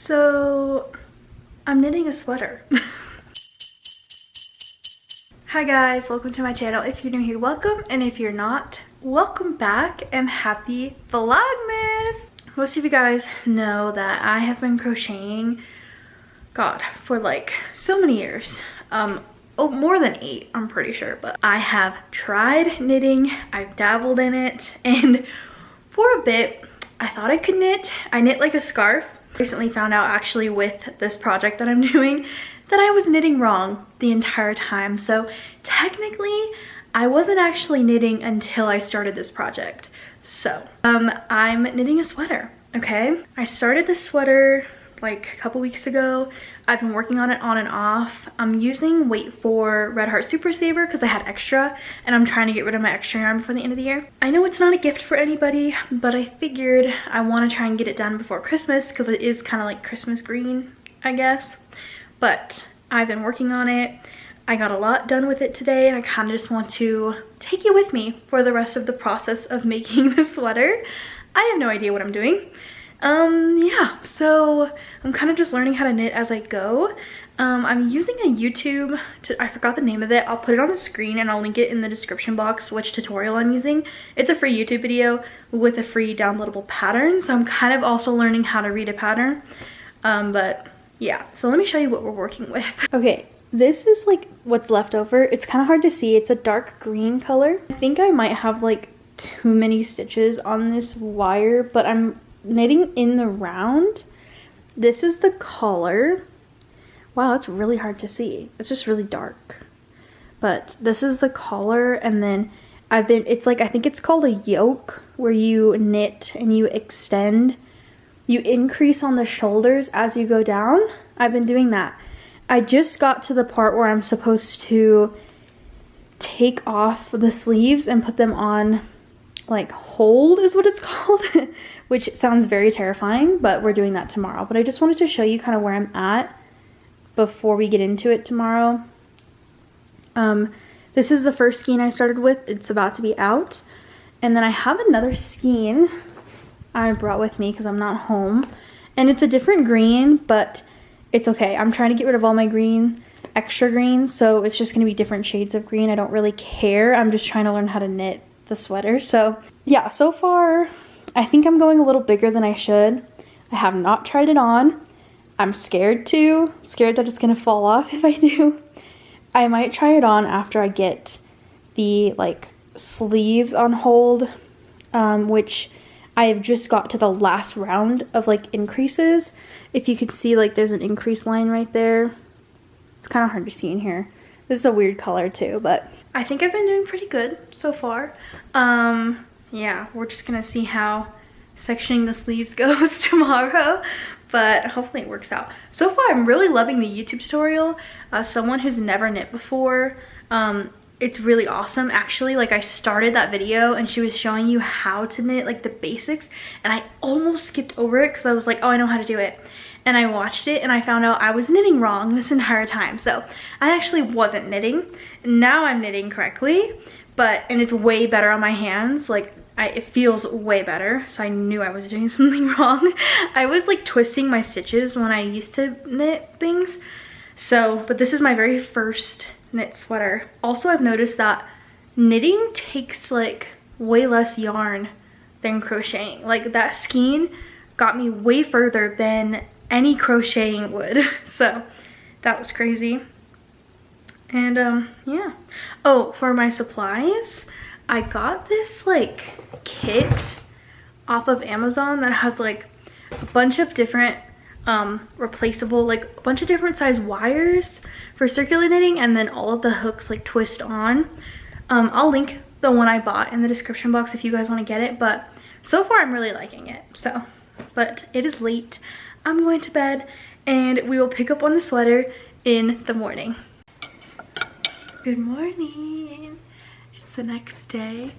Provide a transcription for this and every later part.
So I'm knitting a sweater. Hi guys, welcome to my channel. If you're new here, welcome, and if you're not, welcome back and happy Vlogmas. Most of you guys know that I have been crocheting, God, for like so many years. Oh, more than 8, I'm pretty sure, but I have tried knitting, I've dabbled in it, and for a bit, I thought I could knit. I knit like a scarf. Recently found out actually with this project that I'm doing that I was knitting wrong the entire time. So technically, I wasn't actually knitting until I started this project. So, I'm knitting a sweater, okay? I started this sweater like a couple weeks ago. I've been working on it on and off. I'm using Wait for Red Heart Super Saver because I had extra and I'm trying to get rid of my extra yarn before the end of the year. I know it's not a gift for anybody, but I figured I want to try and get it done before Christmas because it is kind of like Christmas green, I guess. But I've been working on it. I got a lot done with it today and I kind of just want to take you with me for the rest of the process of making the sweater. I have no idea what I'm doing. Yeah, so I'm kind of just learning how to knit as I go. I'm using a YouTube, I forgot the name of it. I'll put it on the screen and I'll link it in the description box which tutorial I'm using. It's a free YouTube video with a free downloadable pattern, so I'm kind of also learning how to read a pattern. But yeah, so let me show you what we're working with. Okay, this is like what's left over. It's kind of hard to see. It's a dark green color. I think I might have like too many stitches on this wire, but I'm knitting in the round. This is the collar. Wow, it's really hard to see. It's just really dark. But this is the collar, and then it's like, I think it's called a yoke, where you knit and you extend. You increase on the shoulders as you go down. I've been doing that. I just got to the part where I'm supposed to take off the sleeves and put them on, like, hold is what it's called, which sounds very terrifying, but we're doing that tomorrow. But I just wanted to show you kind of where I'm at before we get into it tomorrow. This is the first skein I started with. It's about to be out. And then I have another skein I brought with me because I'm not home. And it's a different green, but it's okay. I'm trying to get rid of all my green, extra green, so it's just going to be different shades of green. I don't really care. I'm just trying to learn how to knit the sweater. So yeah, so far I think I'm going a little bigger than I should. I have not tried it on. I'm scared that it's gonna fall off if I do. I might try it on after I get the like sleeves on hold, which I have just got to the last round of like increases. If you can see, like, there's an increase line right there. It's kind of hard to see in here. This is a weird color too, but I think I've been doing pretty good so far. Yeah, we're just gonna see how sectioning the sleeves goes tomorrow, but hopefully it works out. So far, I'm really loving the YouTube tutorial. Someone who's never knit before, it's really awesome. Actually, like, I started that video and she was showing you how to knit, like, the basics, and I almost skipped over it because I was like, oh, I know how to do it. And I watched it and I found out I was knitting wrong this entire time. So I actually wasn't knitting. Now I'm knitting correctly, and it's way better on my hands. Like, it feels way better. So I knew I was doing something wrong. I was like twisting my stitches when I used to knit things. So, but this is my very first knit sweater. Also, I've noticed that knitting takes like way less yarn than crocheting. Like, that skein got me way further than any crocheting would. So that was crazy. And yeah. Oh, for my supplies, I got this like kit off of Amazon that has like a bunch of different replaceable, like a bunch of different size wires for circular knitting, and then all of the hooks like twist on. I'll link the one I bought in the description box if you guys want to get it, but so far I'm really liking it. So, but it is late. I'm going to bed and we will pick up on the sweater in the morning. Good morning. It's the next day. Do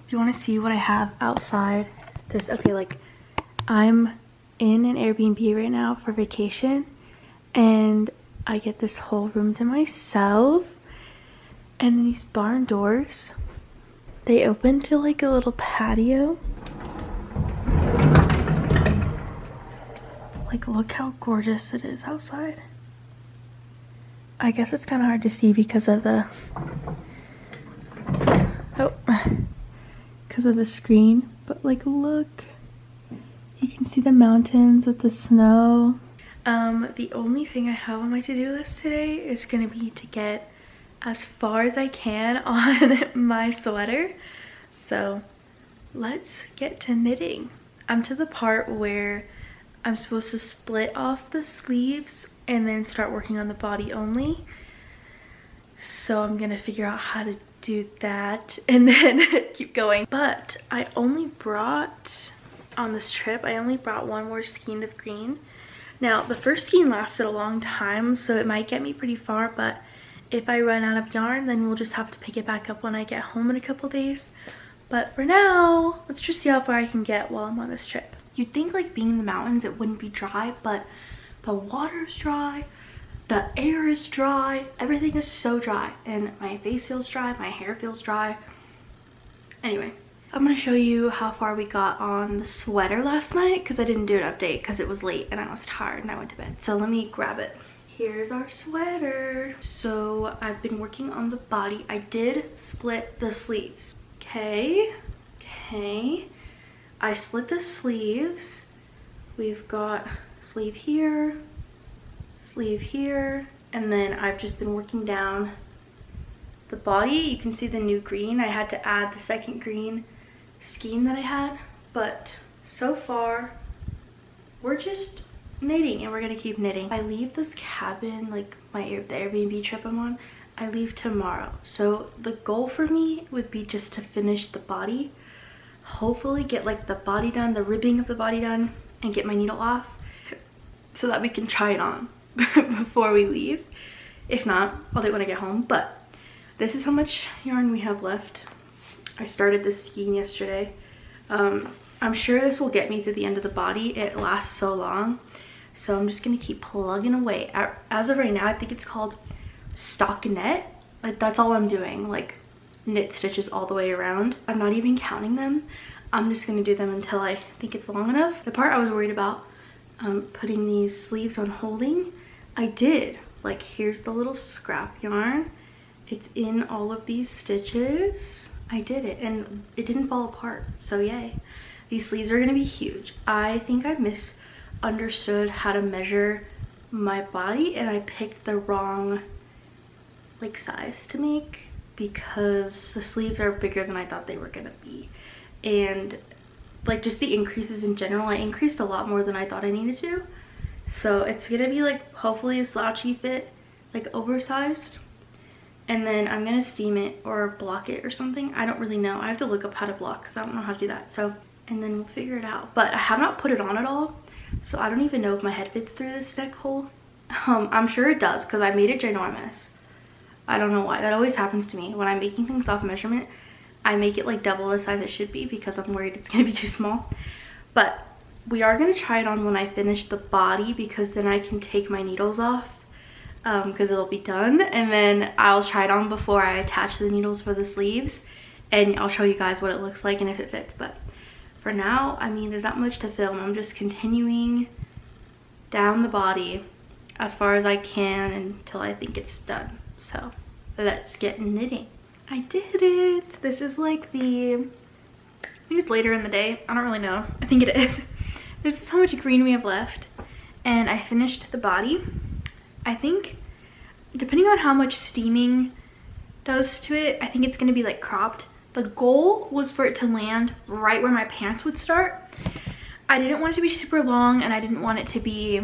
you want to see what I have outside? Okay, like, I'm in an Airbnb right now for vacation and I get this whole room to myself, and these barn doors, they open to like a little patio. Like, look how gorgeous it is outside. I guess it's kind of hard to see because of the screen, but like, look, you can see the mountains with the snow. The only thing I have on my to-do list today is gonna be to get as far as I can on my sweater. So let's get to knitting. I'm to the part where I'm supposed to split off the sleeves and then start working on the body only. So I'm gonna figure out how to do that and then keep going. But I only brought, on this trip, I only brought one more skein of green. Now, the first skein lasted a long time, so it might get me pretty far, but if I run out of yarn, then we'll just have to pick it back up when I get home in a couple days. But for now, let's just see how far I can get while I'm on this trip. You'd think, like, being in the mountains, it wouldn't be dry, but the water's dry, the air is dry, everything is so dry, and my face feels dry, my hair feels dry. Anyway, I'm gonna show you how far we got on the sweater last night, because I didn't do an update because it was late and I was tired and I went to bed. So let me grab it. Here's our sweater. So I've been working on the body. I did split the sleeves. Okay. I split the sleeves. We've got sleeve here, and then I've just been working down the body. You can see the new green. I had to add the second green skein that I had, but so far we're just knitting and we're gonna keep knitting. I leave this cabin, like the Airbnb trip I'm on, I leave tomorrow. So the goal for me would be just to finish the body, hopefully get like the body done, the ribbing of the body done, and get my needle off so that we can try it on before we leave. If not, I'll do it when I get home. But this is how much yarn we have left. I started this skein yesterday. I'm sure this will get me through the end of the body. It lasts so long. So I'm just gonna keep plugging away. As of right now, I think it's called stockinette. Like, that's all I'm doing, like knit stitches all the way around. I'm not even counting them. I'm just gonna do them until I think it's long enough. The part I was worried about putting these sleeves on holding, I did. Like, here's the little scrap yarn. It's in all of these stitches. I did it and it didn't fall apart, so yay. These sleeves are gonna be huge. I think I misunderstood how to measure my body and I picked the wrong like size to make, because the sleeves are bigger than I thought they were gonna be. And like, just the increases in general, I increased a lot more than I thought I needed to. So it's gonna be like hopefully a slouchy fit, like oversized. And then I'm gonna steam it or block it or something. I don't really know. I have to look up how to block because I don't know how to do that. So, and then we'll figure it out. But I have not put it on at all, so I don't even know if my head fits through this neck hole. I'm sure it does because I made it ginormous. I don't know why. That always happens to me. When I'm making things off measurement, I make it like double the size it should be because I'm worried it's gonna be too small. But we are gonna try it on when I finish the body, because then I can take my needles off because it'll be done, and then I'll try it on before I attach the needles for the sleeves, and I'll show you guys what it looks like and if it fits. But for now, I mean, there's not much to film. I'm just continuing down the body as far as I can until I think it's done. So let's get knitting. I did it. This is like I think it's later in the day. I don't really know. I think it is. This is how much green we have left. And I finished the body. I think, depending on how much steaming does to it, I think it's gonna be like cropped. The goal was for it to land right where my pants would start. I didn't want it to be super long and I didn't want it to be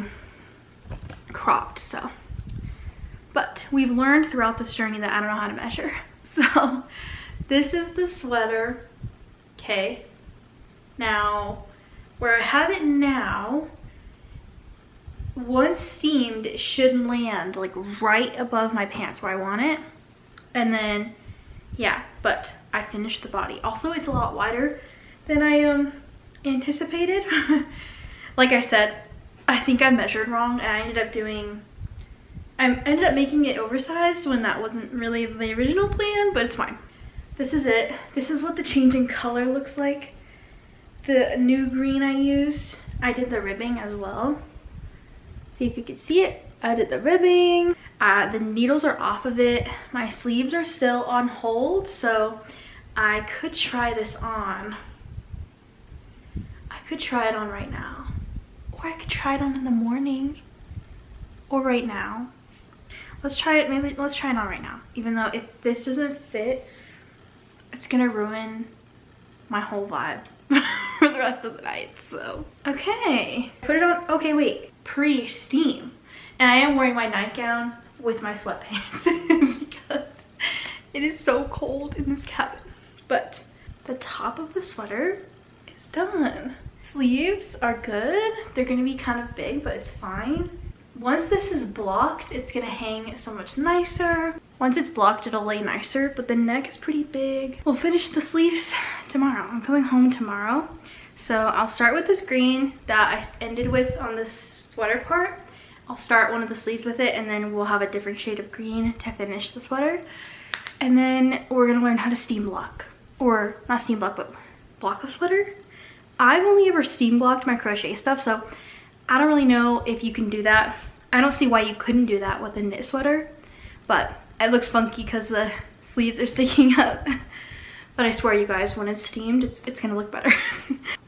cropped, so. But we've learned throughout this journey that I don't know how to measure. So this is the sweater, okay? Now, where I have it now, once steamed, it should land like right above my pants where I want it. And then, yeah, but I finished the body. Also, it's a lot wider than I anticipated. Like I said, I think I measured wrong and I ended up making it oversized when that wasn't really the original plan, but it's fine. This is it. This is what the change in color looks like. The new green I used, I did the ribbing as well. See if you can see it. I did the ribbing. The needles are off of it. My sleeves are still on hold, so I could try this on. I could try it on right now. Or I could try it on in the morning. Or right now. Let's try it, maybe let's try it on right now. Even though if this doesn't fit, it's gonna ruin my whole vibe for the rest of the night, so. Okay, put it on, okay wait, pre-steam. And I am wearing my nightgown with my sweatpants because it is so cold in this cabin. But the top of the sweater is done. Sleeves are good. They're gonna be kind of big, but it's fine. Once this is blocked, it's gonna hang so much nicer. Once it's blocked, it'll lay nicer, but the neck is pretty big. We'll finish the sleeves tomorrow. I'm going home tomorrow. So I'll start with this green that I ended with on this sweater part. I'll start one of the sleeves with it, and then we'll have a different shade of green to finish the sweater. And then we're gonna learn how to steam block. Or not steam block, but block a sweater. I've only ever steam blocked my crochet stuff, so I don't really know if you can do that. I don't see why you couldn't do that with a knit sweater, but it looks funky because the sleeves are sticking up. But I swear you guys, when it's steamed, it's gonna look better.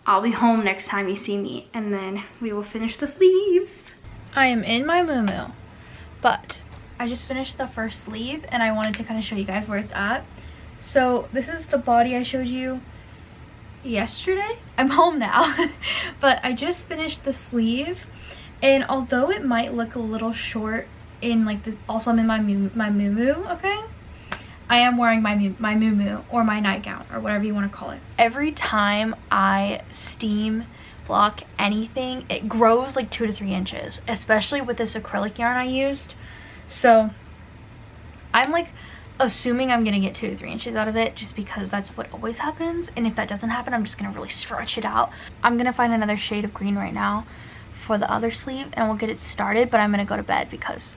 I'll be home next time you see me, and then we will finish the sleeves. I am in my muumuu, but I just finished the first sleeve and I wanted to kind of show you guys where it's at. So this is the body I showed you yesterday. I'm home now, but I just finished the sleeve, and although it might look a little short in like this, also I'm in my muumuu, okay? I am wearing my muumuu or my nightgown or whatever you want to call it. Every time I steam block anything, it grows like 2 to 3 inches, especially with this acrylic yarn I used. So I'm like assuming I'm gonna get 2 to 3 inches out of it, just because that's what always happens. And if that doesn't happen, I'm just gonna really stretch it out. I'm gonna find another shade of green right now for the other sleeve and we'll get it started, but I'm gonna go to bed because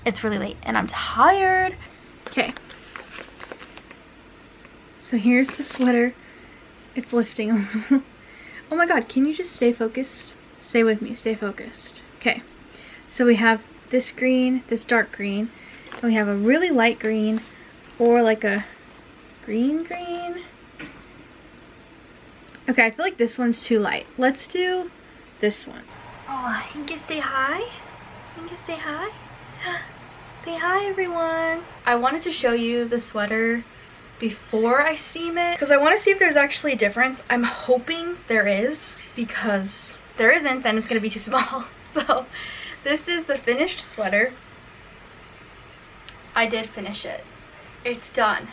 it's really late and I'm tired. Okay, so here's the sweater. It's lifting. Oh my god, can you just stay focused? Stay with me, stay focused. Okay, so we have this green, this dark green, and we have a really light green, or like a green. Okay, I feel like this one's too light. Let's do this one. Oh, you can say hi? You can say hi? Say hi, everyone. I wanted to show you the sweater before I steam it because I want to see if there's actually a difference. I'm hoping there is, because if there isn't, then it's gonna be too small. So this is the finished sweater. I did finish it. It's done.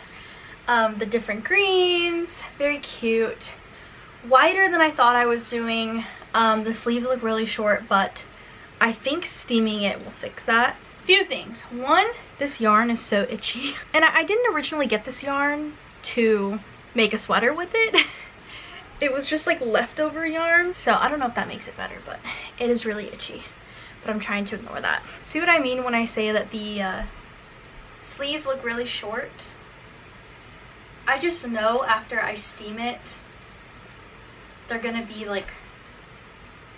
The different greens, very cute. Wider than I thought I was doing. The sleeves look really short, but I think steaming it will fix that. Few things. One, this yarn is so itchy, and I didn't originally get this yarn to make a sweater with it. It was just like leftover yarn, so I don't know if that makes it better, but it is really itchy. But I'm trying to ignore that. See what I mean when I say that the sleeves look really short? I just know after I steam it, they're gonna be like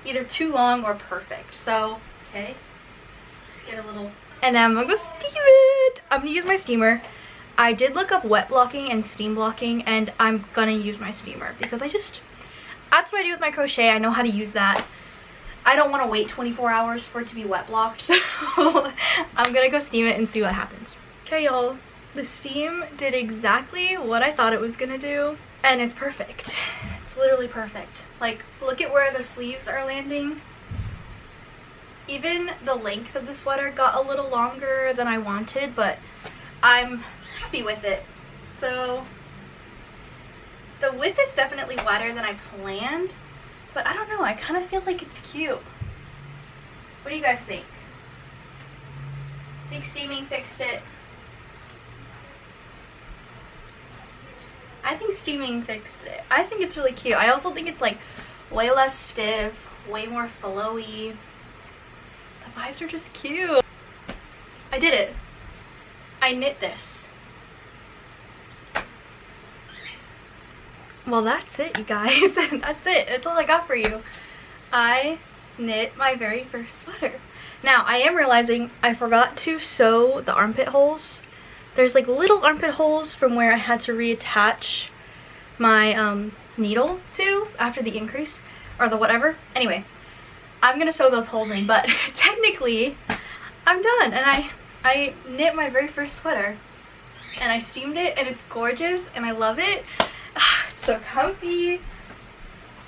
either too long or perfect. So, okay. Get a little, and then I'm gonna go steam it. I'm gonna use my steamer. I did look up wet blocking and steam blocking, and I'm gonna use my steamer because that's what I do with my crochet. I know how to use that. I don't want to wait 24 hours for it to be wet blocked, so I'm gonna go steam it and see what happens. Okay, y'all, the steam did exactly what I thought it was gonna do, and it's perfect. It's literally perfect. Like, look at where the sleeves are landing. Even the length of the sweater got a little longer than I wanted, but I'm happy with it. So the width is definitely wider than I planned, but I don't know, I kind of feel like it's cute. What do you guys think? Think steaming fixed it? I think steaming fixed it. I think it's really cute. I also think it's like way less stiff, way more flowy. The vibes are just cute. I did it. I knit this. Well, that's it, you guys. That's it. That's all I got for you. I knit my very first sweater. Now, I am realizing I forgot to sew the armpit holes. There's like little armpit holes from where I had to reattach my needle to after the increase or the whatever. Anyway, I'm gonna sew those holes in, but technically I'm done, and I knit my very first sweater and I steamed it, and it's gorgeous and I love it. It's so comfy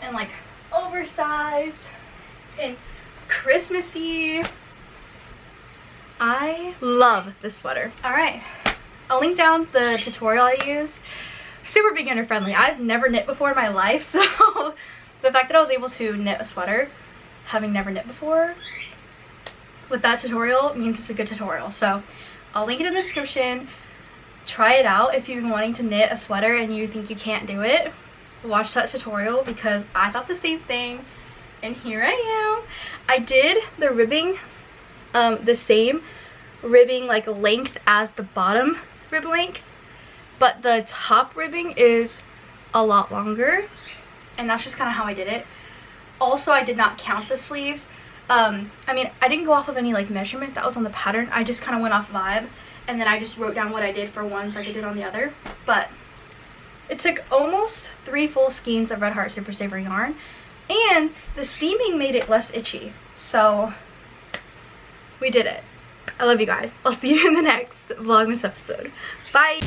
and like oversized and Christmassy. I love this sweater. All right, I'll link down the tutorial I used. Super beginner friendly. I've never knit before in my life, so the fact that I was able to knit a sweater having never knit before with that tutorial means it's a good tutorial. So I'll link it in the description. Try it out if you've been wanting to knit a sweater and you think you can't do it. Watch that tutorial because I thought the same thing, and here I am. I did the ribbing the same ribbing like length as the bottom rib length, but the top ribbing is a lot longer, and that's just kind of how I did it. Also, I did not count the sleeves. I mean, I didn't go off of any like measurement that was on the pattern. I just kind of went off vibe, and then I just wrote down what I did for one so I could do it on the other. But it took almost 3 full skeins of Red Heart Super Saver yarn, and the steaming made it less itchy. So we did it. I love you guys. I'll see you in the next Vlogmas episode. Bye!